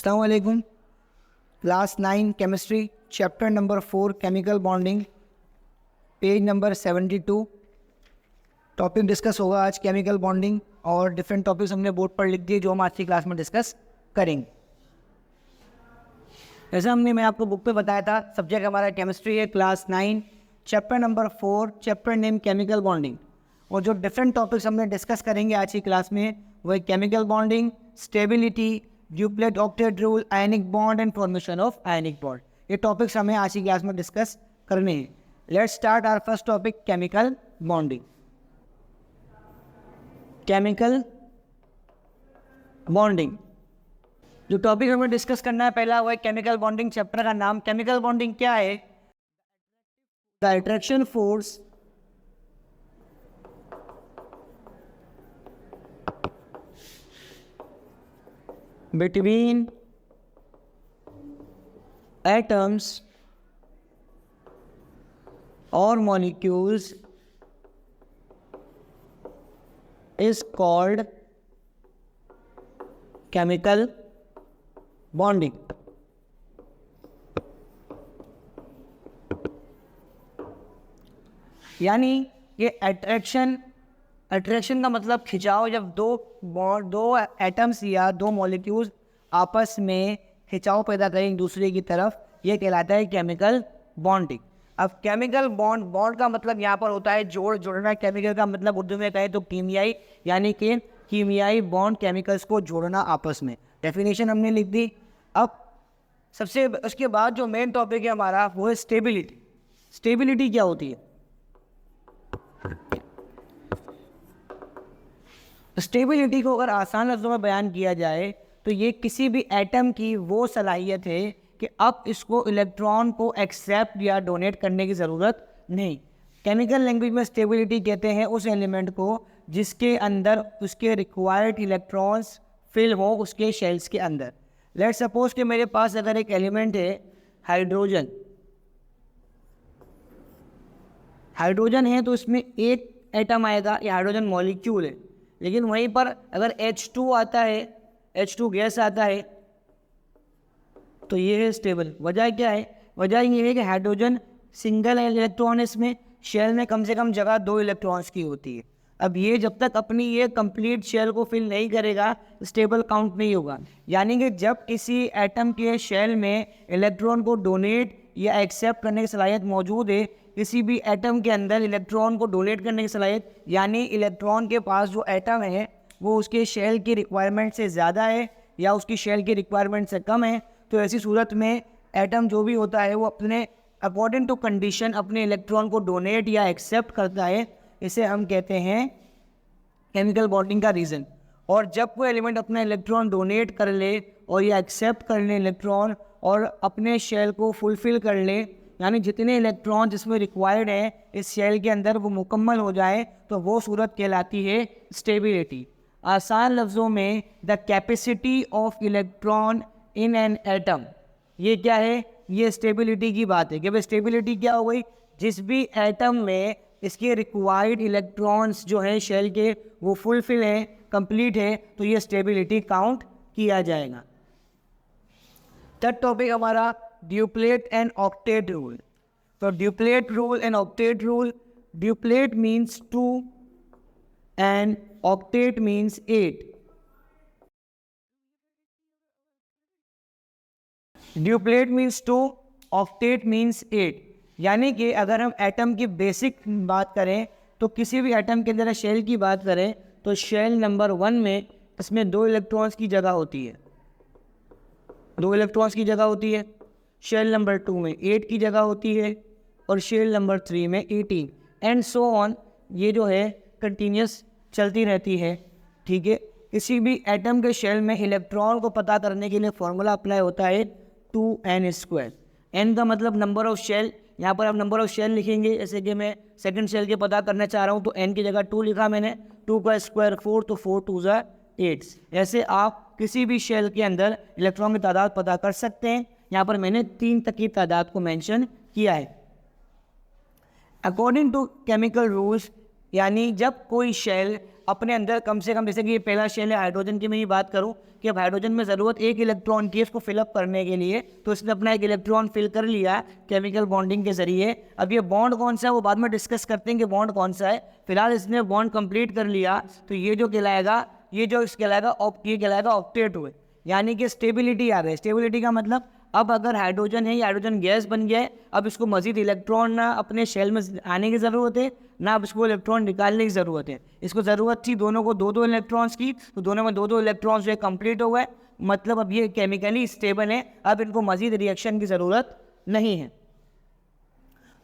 अस्सलाम वालेकुम। Class 9 chemistry chapter number 4 chemical bonding, page number 72। Topic discuss होगा आज केमिकल बॉन्डिंग और डिफरेंट टॉपिक्स हमने बोर्ड पर लिख दिए जो हम आज की क्लास में डिस्कस करेंगे। जैसे मैं आपको बुक पे बताया था, सब्जेक्ट हमारा केमिस्ट्री है, class 9 chapter number 4, chapter name chemical bonding. और जो डिफरेंट टॉपिक्स हमने डिस्कस करेंगे आज की क्लास में वो है chemical bonding, stability, duplet octet rule, ionic bond and formation of ionic bond. ये टॉपिक्स हमें आज की क्लास में डिस्कस करने हैं। Let's start our first topic, chemical bonding. Chemical bonding जो टॉपिक हमें डिस्कस करना है पहला वो है केमिकल बॉन्डिंग। चैप्टर का नाम केमिकल बॉन्डिंग क्या है? The attraction force between atoms or molecules is called chemical bonding। यानी ये अट्रैक्शन का मतलब खिंचाव, जब दो एटम्स या दो मॉलिक्यूल्स आपस में खिंचाव पैदा करें एक दूसरे की तरफ, ये कहलाता है केमिकल बॉन्डिंग। अब केमिकल बॉन्ड का मतलब यहाँ पर होता है जोड़ना। केमिकल का मतलब उर्दू में कहें तो कीमियाई, यानी कि कीमियाई बॉन्ड, केमिकल्स को जोड़ना आपस में। डेफिनेशन हमने लिख दी। अब सबसे उसके बाद जो मेन टॉपिक है हमारा वो है स्टेबिलिटी। स्टेबिलिटी क्या होती है? स्टेबिलिटी को अगर आसान लफ्ज़ों में बयान किया जाए तो ये किसी भी एटम की वो सलाहियत है कि अब इसको इलेक्ट्रॉन को एक्सेप्ट या डोनेट करने की ज़रूरत नहीं। केमिकल लैंग्वेज में स्टेबिलिटी कहते हैं उस एलिमेंट को जिसके अंदर उसके रिक्वायर्ड इलेक्ट्रॉन्स फिल हो उसके शेल्स के अंदर। लेट्स सपोज कि मेरे पास अगर एक एलिमेंट है हाइड्रोजन है तो इसमें एक एटम आएगा, ये हाइड्रोजन मॉलिक्यूल है। लेकिन वहीं पर अगर H2 आता है, H2 गैस आता है, तो ये है स्टेबल। वजह क्या है? वजह ये है कि हाइड्रोजन सिंगल इलेक्ट्रॉन है, इसमें शेल में कम से कम जगह 2 इलेक्ट्रॉन्स की होती है। अब ये जब तक अपनी ये कंप्लीट शेल को फिल नहीं करेगा स्टेबल काउंट नहीं होगा। यानी कि जब किसी एटम के शेल में इलेक्ट्रॉन को डोनेट या एक्सेप्ट करने की सलाहियत मौजूद है, किसी भी एटम के अंदर इलेक्ट्रॉन को डोनेट करने की सलाहियत, यानी इलेक्ट्रॉन के पास जो एटम है वो उसके शेल की रिक्वायरमेंट से ज़्यादा है या उसकी शेल की रिक्वायरमेंट से कम है, तो ऐसी सूरत में एटम जो भी होता है वो अपने अकॉर्डिंग टू कंडीशन अपने इलेक्ट्रॉन को डोनेट या एक्सेप्ट करता है। इसे हम कहते हैं केमिकल बॉन्डिंग का रीज़न। और जब कोई एलिमेंट अपना इलेक्ट्रॉन डोनेट कर ले और या एक्सेप्ट कर ले इलेक्ट्रॉन और अपने शेल को फुलफ़िल कर ले, यानी जितने इलेक्ट्रॉन जिसमें रिक्वायर्ड है इस शेल के अंदर वो मुकम्मल हो जाए, तो वो सूरत कहलाती है स्टेबिलिटी। आसान लफ्ज़ों में the capacity of electron in an atom, ये क्या है? ये स्टेबिलिटी की बात है कि भाई स्टेबिलिटी क्या हो गई? जिस भी एटम में इसके रिक्वायर्ड इलेक्ट्रॉन्स जो हैं शेल के वो फुलफिल हैं, कंप्लीट है, तो ये स्टेबिलिटी काउंट किया जाएगा। थर्ड टॉपिक हमारा ड्यूप्लेट एंड ऑक्टेट रूल। तो duplet rule and octet rule, duplet means 2 and octet means 8। Duplet means 2, octet means 8। यानी कि अगर हम एटम की बेसिक बात करें तो किसी भी एटम के अंदर शेल की बात करें तो शेल नंबर 1 में इसमें 2 इलेक्ट्रॉन्स की जगह होती है, 2 इलेक्ट्रॉन्स की जगह होती है। शेल नंबर 2 में 8 की जगह होती है और शेल नंबर 3 में 18 एंड सो ऑन। ये जो है कंटिन्यूस चलती रहती है, ठीक है। किसी भी एटम के शेल में इलेक्ट्रॉन को पता करने के लिए फॉर्मूला अप्लाई होता है 2n²। n का मतलब नंबर ऑफ शेल, यहाँ पर आप नंबर ऑफ शेल लिखेंगे। जैसे कि मैं सेकंड शेल के पता करना चाह रहा हूँ तो n की जगह 2 लिखा मैंने, 2 का स्क्वायर 4, तो 4 2 ज़ा 8। ऐसे आप किसी भी शेल के अंदर इलेक्ट्रॉन की तादाद पता कर सकते हैं। यहाँ पर मैंने 3 तक की तादाद को मेंशन किया है। According to chemical rules, यानी जब कोई शेल अपने अंदर कम से कम, जैसे कि ये पहला शेल है हाइड्रोजन की मैं ही बात करूं कि अब हाइड्रोजन में ज़रूरत एक इलेक्ट्रॉन की है इसको फिलअप करने के लिए, तो इसने अपना एक इलेक्ट्रॉन फिल कर लिया केमिकल बॉन्डिंग के जरिए। अब ये बॉन्ड कौन सा है वो बाद में डिस्कस करते हैं कि बॉन्ड कौन सा है, फिलहाल इसने बॉन्ड कंप्लीट कर लिया, तो ये जो कहलाएगा, ये कहलाएगा ऑक्टेट हुए, यानी कि स्टेबिलिटी आ गई। स्टेबिलिटी का मतलब अब अगर हाइड्रोजन है, ये हाइड्रोजन गैस बन गया है, अब इसको मजीद इलेक्ट्रॉन ना अपने शेल में आने की ज़रूरत है, ना अब इसको इलेक्ट्रॉन निकालने की ज़रूरत है। इसको ज़रूरत थी दोनों को 2-2 इलेक्ट्रॉन्स की, तो दोनों में 2-2 इलेक्ट्रॉन्स जो है कंप्लीट हो गए, मतलब अब ये केमिकली स्टेबल है, अब इनको मजीद रिएक्शन की ज़रूरत नहीं है।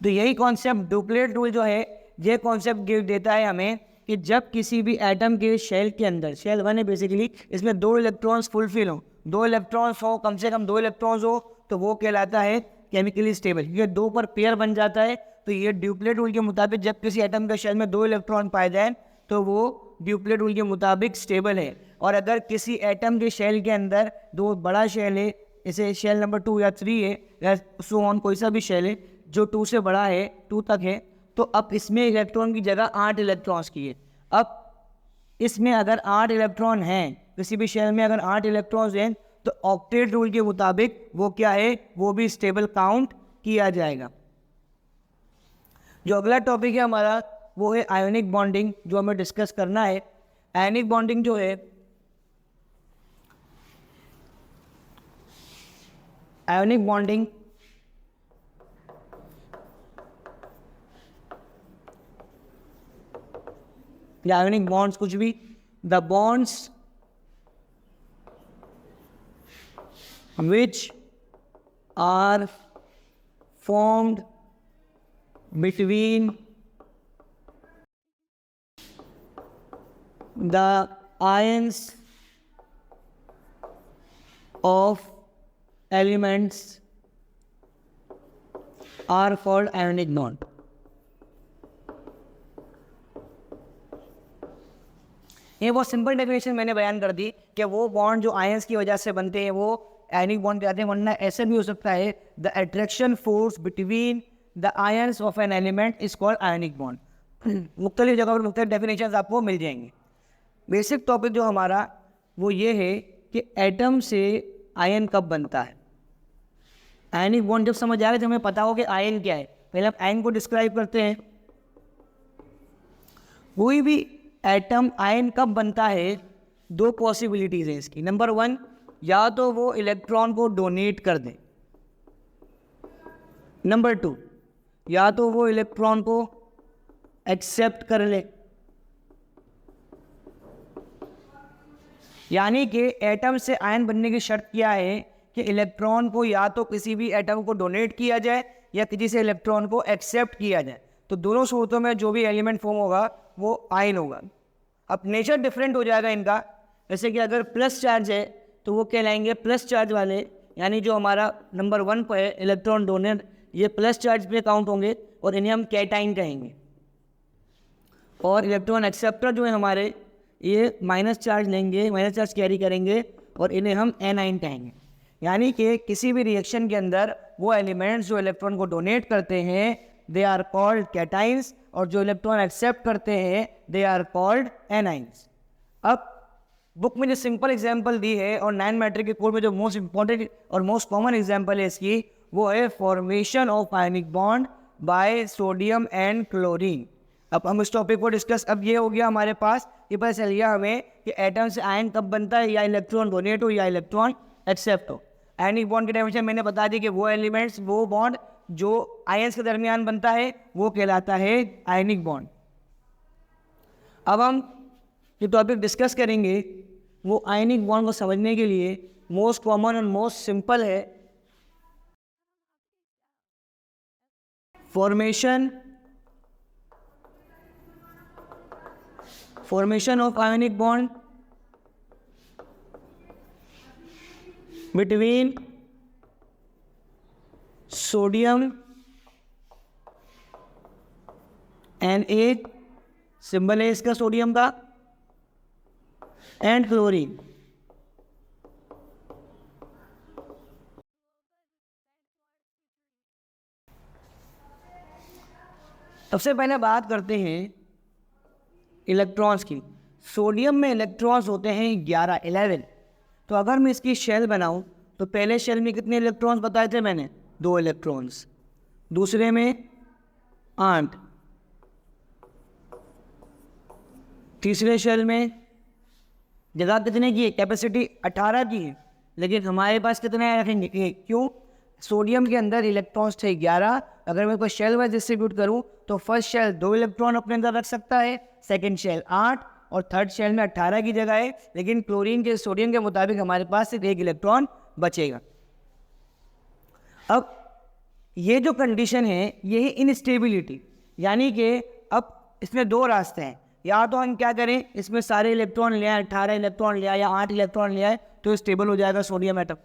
तो यही कॉन्सेप्ट डुप्लेट रूल जो है, ये कॉन्सेप्ट गिव देता है हमें कि जब किसी भी एटम के शेल के अंदर, शेल 1 है बेसिकली, इसमें 2 इलेक्ट्रॉन्स फुलफिल हो, 2 इलेक्ट्रॉन्स हो, कम से कम 2 इलेक्ट्रॉन्स हो, तो वो कहलाता है केमिकली स्टेबल, क्योंकि 2 पर पेयर बन जाता है। तो ये ड्यूप्लेट रूल के मुताबिक जब किसी एटम के शेल में 2 इलेक्ट्रॉन पाए जाए तो वो ड्यूप्लेट रूल के मुताबिक स्टेबल है। और अगर किसी एटम के शेल के अंदर 2 बड़ा शेल है, जैसे शेल नंबर 2 या 3 है या सो ऑन, कोई सा भी शेल है जो 2 से बड़ा है, 2 तक है, तो अब इसमें इलेक्ट्रॉन की जगह 8 इलेक्ट्रॉन्स की है। अब इसमें अगर 8 इलेक्ट्रॉन हैं, किसी भी शेल में अगर 8 इलेक्ट्रॉन्स हैं, तो ऑक्टेट रूल के मुताबिक वो क्या है, वो भी स्टेबल काउंट किया जाएगा। जो अगला टॉपिक है हमारा वो है आयोनिक बॉन्डिंग, जो हमें डिस्कस करना है। आयोनिक बॉन्डिंग जो है, आयोनिक बॉन्डिंग या आयोनिक बॉन्ड्स, कुछ भी, the bonds which are formed between the ions of elements are called ionic bond. ये बहुत सिंपल डेफिनेशन मैंने बयान कर दी कि वो बॉन्ड जो आयंस की वजह से बनते हैं वो आयनिक बॉन्ड कहते हैं, वरना ऐसे भी हो सकता है the attraction force between the ions of an element is called ionic bond. मुख्तलिफ जगह पर मुख्तलिफ डेफिनेशन आपको मिल जाएंगे। बेसिक टॉपिक जो हमारा वो ये है कि एटम से आयन कब बनता है। आयनिक बॉन्ड जब समझ आ रहे तो हमें पता हो कि आयन क्या है। पहले हम आयन को डिस्क्राइब करते हैं। कोई भी एटम आयन कब बनता है, 2 पॉसिबिलिटीज़ हैं इसकी। नंबर 1, या तो वो इलेक्ट्रॉन को डोनेट कर दे। नंबर 2, या तो वो इलेक्ट्रॉन को एक्सेप्ट कर ले। यानी कि एटम से आयन बनने की शर्त क्या है कि इलेक्ट्रॉन को या तो किसी भी एटम को डोनेट किया जाए या किसी से इलेक्ट्रॉन को एक्सेप्ट किया जाए। तो दोनों सूरतों में जो भी एलिमेंट फॉर्म होगा वो आयन होगा। अब नेचर डिफरेंट हो जाएगा इनका। जैसे कि अगर प्लस चार्ज है तो वो कहलाएंगे प्लस चार्ज वाले, यानी जो हमारा नंबर 1 पर है इलेक्ट्रॉन डोनर, ये प्लस चार्ज पे काउंट होंगे और इन्हें हम कैटाइन कहेंगे। और इलेक्ट्रॉन एक्सेप्टर जो है हमारे, ये माइनस चार्ज लेंगे, माइनस चार्ज कैरी करेंगे और इन्हें हम एनाइन कहेंगे। यानी कि किसी भी रिएक्शन के अंदर वो एलिमेंट्स जो इलेक्ट्रॉन को डोनेट करते हैं दे आर कॉल्ड कैटाइंस, और जो इलेक्ट्रॉन एक्सेप्ट करते हैं दे आर कॉल्ड एनाइंस। अब बुक में जो सिंपल एग्जांपल दी है और 9 मैट्रिक के कोड में जो मोस्ट इंपॉर्टेंट और मोस्ट कॉमन एग्जांपल है इसकी, वो है formation of ionic bond by sodium and chlorine. अब हम इस टॉपिक को डिस्कस, अब ये हो गया हमारे पास, ये पता चल गया हमें कि एटम से आयन कब बनता है, या इलेक्ट्रॉन डोनेट हो या इलेक्ट्रॉन एक्सेप्ट हो। आयनिक बॉन्ड की डेफिनेशन मैंने बता दी कि वो एलिमेंट्स, वो बॉन्ड जो आयंस के दरमियान बनता है वो कहलाता है आयनिक बॉन्ड। अब हम जो टॉपिक डिस्कस करेंगे वो आयनिक बॉन्ड को समझने के लिए मोस्ट कॉमन और मोस्ट सिंपल है formation of ionic bond between sodium Na, symbol है इसका सोडियम का, एंड क्लोरीन। सबसे पहले बात करते हैं इलेक्ट्रॉन्स की। सोडियम में इलेक्ट्रॉन्स होते हैं 11। तो अगर मैं इसकी शेल बनाऊं तो पहले शेल में कितने इलेक्ट्रॉन्स बताए थे मैंने? 2 इलेक्ट्रॉन्स, दूसरे में 8, तीसरे शेल में जगह कितने की है? कैपेसिटी 18 की है, लेकिन हमारे पास कितने रखेंगे? 1। क्यों? सोडियम के अंदर इलेक्ट्रॉन्स थे 11। अगर मैं कोई शेल वाइज डिस्ट्रीब्यूट करूं तो फर्स्ट शेल 2 इलेक्ट्रॉन अपने अंदर रख सकता है, सेकंड शेल 8 और थर्ड शेल में 18 की जगह है, लेकिन क्लोरीन के सोडियम के मुताबिक हमारे पास सिर्फ 1 इलेक्ट्रॉन बचेगा। अब ये जो कंडीशन है ये है इनस्टेबिलिटी, यानी कि अब इसमें 2 रास्ते हैं। या तो हम क्या करें, इसमें सारे इलेक्ट्रॉन ले आए, 18 इलेक्ट्रॉन ले आए या 8 इलेक्ट्रॉन ले आए तो स्टेबल हो जाएगा सोडियम एटम,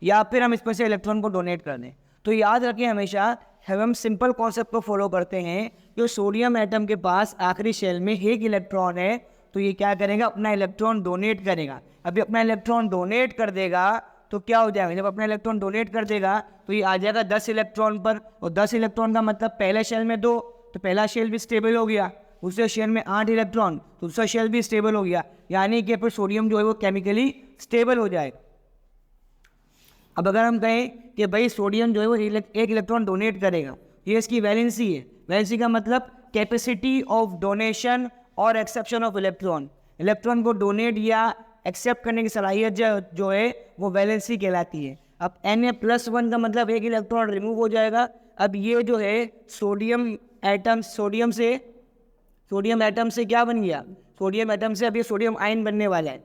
या फिर हम इसमें से इलेक्ट्रॉन को डोनेट कर दें। तो याद रखें हमेशा हम सिंपल कॉन्सेप्ट को फॉलो करते हैं। जो सोडियम एटम के पास आखिरी शेल में 1 इलेक्ट्रॉन है तो ये क्या करेगा? अपना इलेक्ट्रॉन डोनेट करेगा। अभी अपना इलेक्ट्रॉन डोनेट कर देगा तो क्या हो जाएगा? जब अपना इलेक्ट्रॉन डोनेट कर देगा तो ये आ जाएगा 10 इलेक्ट्रॉन पर, और 10 इलेक्ट्रॉन का मतलब पहले शेल में 2, तो पहला शेल भी स्टेबल हो गया। दूसरे शेल में 8 इलेक्ट्रॉन, तो दूसरा शेल भी स्टेबल हो गया, यानी कि फिर सोडियम जो है वो केमिकली स्टेबल हो जाएगा। अब अगर हम कहें कि भाई सोडियम जो है वो 1 इलेक्ट्रॉन डोनेट करेगा, ये इसकी वैलेंसी है। वैलेंसी का मतलब कैपेसिटी ऑफ डोनेशन और एक्सेप्शन ऑफ इलेक्ट्रॉन। इलेक्ट्रॉन को डोनेट या एक्सेप्ट करने की सलाहियत जो है वो वैलेंसी कहलाती है। अब Na+1 का मतलब 1 इलेक्ट्रॉन रिमूव हो जाएगा। अब ये जो है सोडियम एटम से क्या बन गया? सोडियम एटम से अब ये सोडियम आयन बनने वाला है।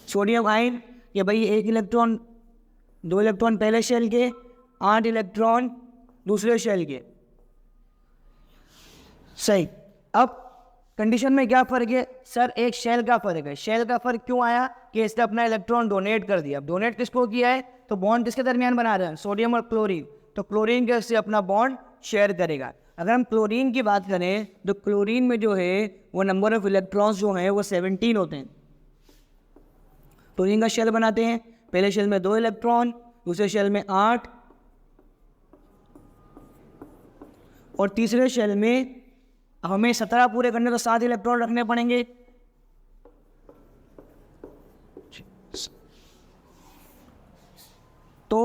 सोडियम आयन ये भाई 1 इलेक्ट्रॉन, 2 इलेक्ट्रॉन पहले शेल के, 8 इलेक्ट्रॉन दूसरे शेल के। सही। अब कंडीशन में क्या फ़र्क है? सर एक शेल का फ़र्क है। शेल का फ़र्क क्यों आया? कि इसने अपना इलेक्ट्रॉन डोनेट कर दिया। अब डोनेट किसको किया है? तो बॉन्ड किसके दरमियान बना रहे हैं? सोडियम और क्लोरीन। तो क्लोरीन के से अपना बॉन्ड शेयर करेगा। अगर हम क्लोरीन की बात करें तो क्लोरीन में जो है वो नंबर ऑफ इलेक्ट्रॉन्स जो हैं वो 17 होते हैं। क्लोरीन का शेल बनाते हैं, पहले शेल में 2 इलेक्ट्रॉन, दूसरे शेल में 8 और तीसरे शेल में हमें 17 पूरे करने तो 7 इलेक्ट्रॉन रखने पड़ेंगे। तो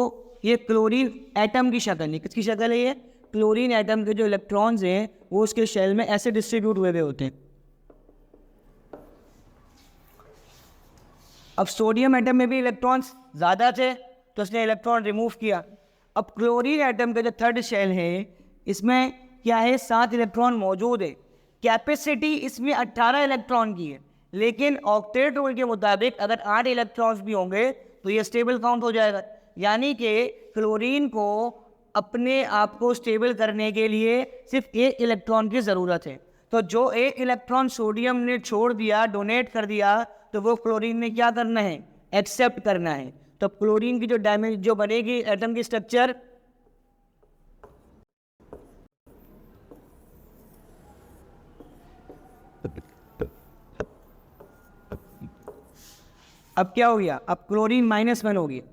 ये क्लोरीन एटम की शक्ल है। किसकी शक्ल है ये? क्लोरीन एटम के जो इलेक्ट्रॉन्स हैं वो उसके शेल में ऐसे डिस्ट्रीब्यूट हुए होते हैं। अब सोडियम एटम में भी इलेक्ट्रॉन्स ज़्यादा थे तो उसने इलेक्ट्रॉन रिमूव किया। अब क्लोरीन एटम का जो थर्ड शेल है इसमें क्या है? 7 इलेक्ट्रॉन मौजूद है। कैपेसिटी इसमें 18 इलेक्ट्रॉन की है, लेकिन ऑक्टेट रूल के मुताबिक अगर 8 इलेक्ट्रॉन्स भी होंगे तो ये स्टेबल काउंट हो जाएगा। यानी कि क्लोरीन को अपने आप को स्टेबल करने के लिए सिर्फ 1 इलेक्ट्रॉन की ज़रूरत है। तो जो 1 इलेक्ट्रॉन सोडियम ने छोड़ दिया, डोनेट कर दिया, तो वो क्लोरीन ने क्या करना है? एक्सेप्ट करना है। तो क्लोरीन की जो बनेगी एटम की स्ट्रक्चर, अब क्या हो गया? अब क्लोरीन -1 हो गया,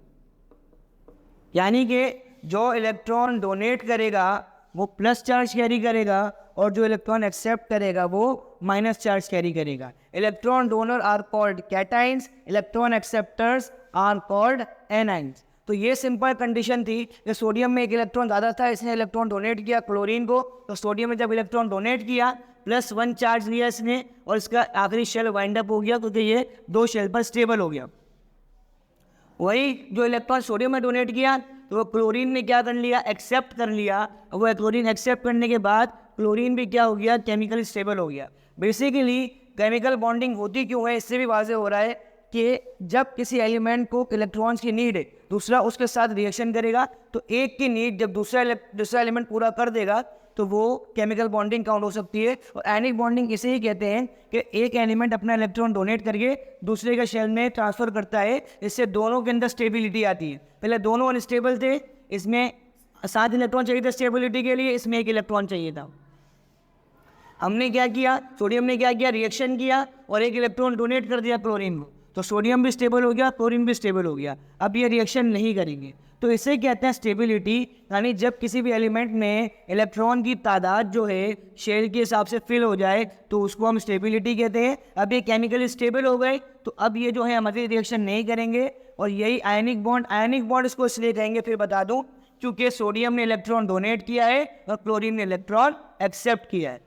यानी कि जो इलेक्ट्रॉन डोनेट करेगा वो प्लस चार्ज कैरी करेगा और जो इलेक्ट्रॉन एक्सेप्ट करेगा वो माइनस चार्ज कैरी करेगा। Electron donor are called cations, electron acceptors are called anions. तो ये सिंपल कंडीशन थी कि सोडियम में 1 इलेक्ट्रॉन ज़्यादा था, इसने इलेक्ट्रॉन डोनेट किया क्लोरीन को, तो सोडियम में जब इलेक्ट्रॉन डोनेट किया +1 चार्ज लिया इसने और इसका आखिरी शेल वाइंड अप हो गया क्योंकि ये 2 शेल पर स्टेबल हो गया। वही जो इलेक्ट्रॉन सोडियम में डोनेट किया तो वो क्लोरीन ने क्या कर लिया? एक्सेप्ट कर लिया। वो क्लोरीन एक्सेप्ट करने के बाद क्लोरीन भी क्या हो गया? केमिकली स्टेबल हो गया। बेसिकली केमिकल बॉन्डिंग होती क्यों है? इससे भी वाज़ेह हो रहा है कि जब किसी एलिमेंट को इलेक्ट्रॉन्स की नीड है, दूसरा उसके साथ रिएक्शन करेगा, तो एक की नीड जब दूसरा एलिमेंट पूरा कर देगा तो वो केमिकल बॉन्डिंग काउंट हो सकती है। और आयनिक बॉन्डिंग इसे ही कहते हैं कि एक एलिमेंट अपना इलेक्ट्रॉन डोनेट करके दूसरे के शेल में ट्रांसफ़र करता है, इससे दोनों के अंदर स्टेबिलिटी आती है। पहले दोनों अनस्टेबल थे, इसमें 7 इलेक्ट्रॉन चाहिए थे स्टेबिलिटी के लिए, इसमें 1 इलेक्ट्रॉन चाहिए था। हमने क्या किया? सोडियम ने क्या किया? रिएक्शन किया और 1 इलेक्ट्रॉन डोनेट कर दिया क्लोरीन को, तो सोडियम भी स्टेबल हो गया, क्लोरीन भी स्टेबल हो गया। अब ये रिएक्शन नहीं करेंगे, तो इसे कहते हैं स्टेबिलिटी। यानी जब किसी भी एलिमेंट में इलेक्ट्रॉन की तादाद जो है शेल के हिसाब से फिल हो जाए तो उसको हम स्टेबिलिटी कहते हैं। अब ये केमिकली स्टेबल हो गए तो अब ये जो है हमारी रिएक्शन नहीं करेंगे। और यही आयनिक बॉन्ड इसको इसलिए कहेंगे, फिर बता दूं, क्योंकि सोडियम ने इलेक्ट्रॉन डोनेट किया है और क्लोरीन ने इलेक्ट्रॉन एक्सेप्ट किया है।